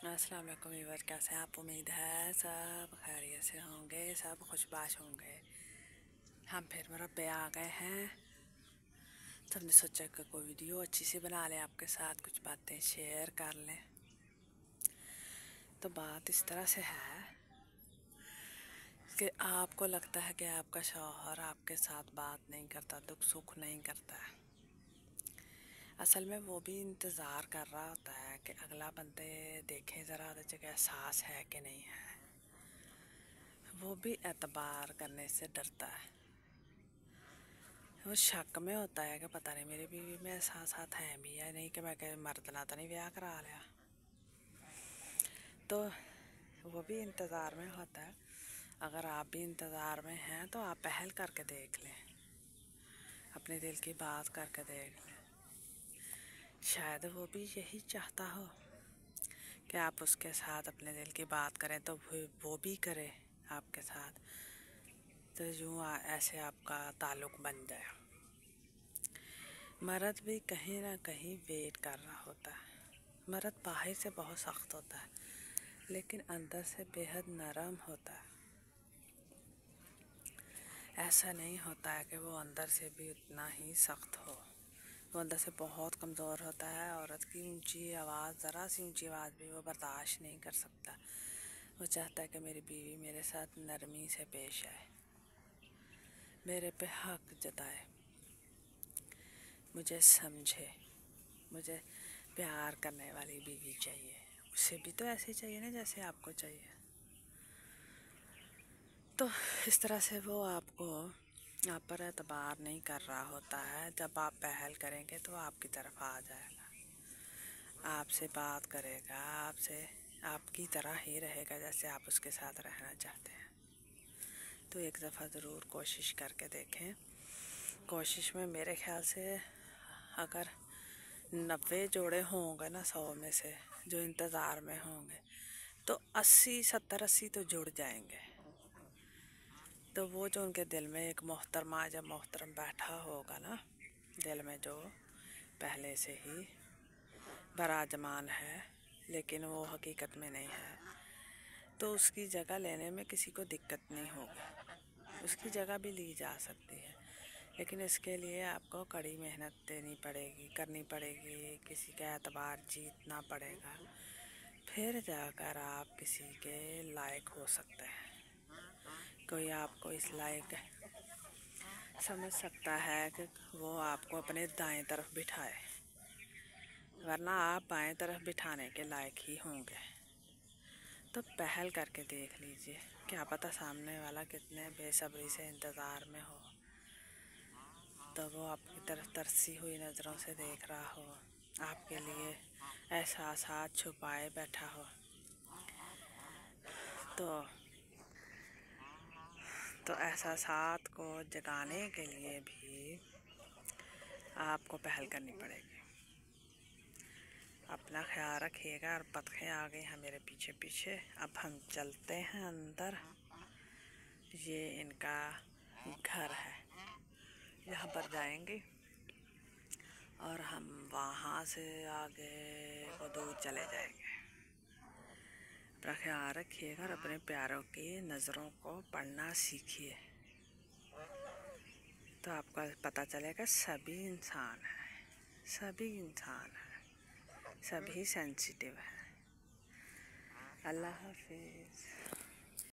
अस्सलाम वालेकुम व्यूअर, कैसे हैं आप? उम्मीद है सब खैरियत से होंगे, सब खुशबाश होंगे। हम फिर मरबे आ गए हैं। तो हमने सोचा कि कोई वीडियो अच्छी सी बना लें, आपके साथ कुछ बातें शेयर कर लें। तो बात इस तरह से है कि आपको लगता है कि आपका शौहर आपके साथ बात नहीं करता, दुख सुख नहीं करता है। असल में वो भी इंतज़ार कर रहा होता है कि अगला बंदे देखें ज़रा उधर जगह एहसास है कि नहीं है। वो भी एतबार करने से डरता है। वो शक में होता है कि पता नहीं मेरी बीवी में एहसास है भी या नहीं, कि मैं कहीं मर्द ना तो नहीं ब्याह करा लिया। तो वो भी इंतज़ार में होता है। अगर आप भी इंतज़ार में हैं तो आप पहल करके देख लें, अपने दिल की बात करके देख लें। शायद वो भी यही चाहता हो कि आप उसके साथ अपने दिल की बात करें, तो वो भी करे आपके साथ, तो यूँ ऐसे आपका ताल्लुक़ बन जाए। मर्द भी कहीं ना कहीं वेट कर रहा होता है। मर्द बाहर से बहुत सख्त होता है लेकिन अंदर से बेहद नरम होता है। ऐसा नहीं होता है कि वो अंदर से भी उतना ही सख्त हो। वो अंदर से बहुत कमज़ोर होता है। औरत की ऊंची आवाज़, ज़रा सी ऊंची आवाज़ भी वो बर्दाश्त नहीं कर सकता। वो चाहता है कि मेरी बीवी मेरे साथ नरमी से पेश आए, मेरे पे हक जताए, मुझे समझे। मुझे प्यार करने वाली बीवी चाहिए। उसे भी तो ऐसे चाहिए ना जैसे आपको चाहिए। तो इस तरह से वो आपको आप पर एतबार नहीं कर रहा होता है। जब आप पहल करेंगे तो आपकी तरफ आ जाएगा, आपसे बात करेगा, आपसे आपकी तरह ही रहेगा जैसे आप उसके साथ रहना चाहते हैं। तो एक दफ़ा ज़रूर कोशिश करके देखें। कोशिश में मेरे ख्याल से अगर 90 जोड़े होंगे ना 100 में से जो इंतज़ार में होंगे, तो 80 70 80 तो जुड़ जाएंगे। तो वो जो उनके दिल में एक मोहतरमा या मोहतरम बैठा होगा ना, दिल में जो पहले से ही बराजमान है लेकिन वो हकीकत में नहीं है, तो उसकी जगह लेने में किसी को दिक्कत नहीं होगी। उसकी जगह भी ली जा सकती है, लेकिन इसके लिए आपको कड़ी मेहनत देनी पड़ेगी, करनी पड़ेगी, किसी का एतबार जीतना पड़ेगा, फिर जाकर आप किसी के लायक हो सकते हैं। कोई आपको इस लायक समझ सकता है कि वो आपको अपने दाएं तरफ बिठाए, वरना आप बाएं तरफ बिठाने के लायक ही होंगे। तो पहल करके देख लीजिए, क्या पता सामने वाला कितने बेसब्री से इंतज़ार में हो, तो वो आपकी तरफ तरसी हुई नज़रों से देख रहा हो, आपके लिए एहसास छुपाए बैठा हो। तो एहसासात को जगाने के लिए भी आपको पहल करनी पड़ेगी। अपना ख्याल रखिएगा। और बतखें आ गई हैं मेरे पीछे पीछे। अब हम चलते हैं अंदर। ये इनका घर है, यहाँ पर जाएंगे और हम वहाँ से आगे को दूर चले जाएंगे। अपना ख्याल रखिएगा और अपने प्यारों की नज़रों को पढ़ना सीखिए, तो आपको पता चलेगा सभी इंसान हैं, सभी इंसान हैं, सभी सेंसिटिव हैं। अल्लाह हाफिज़।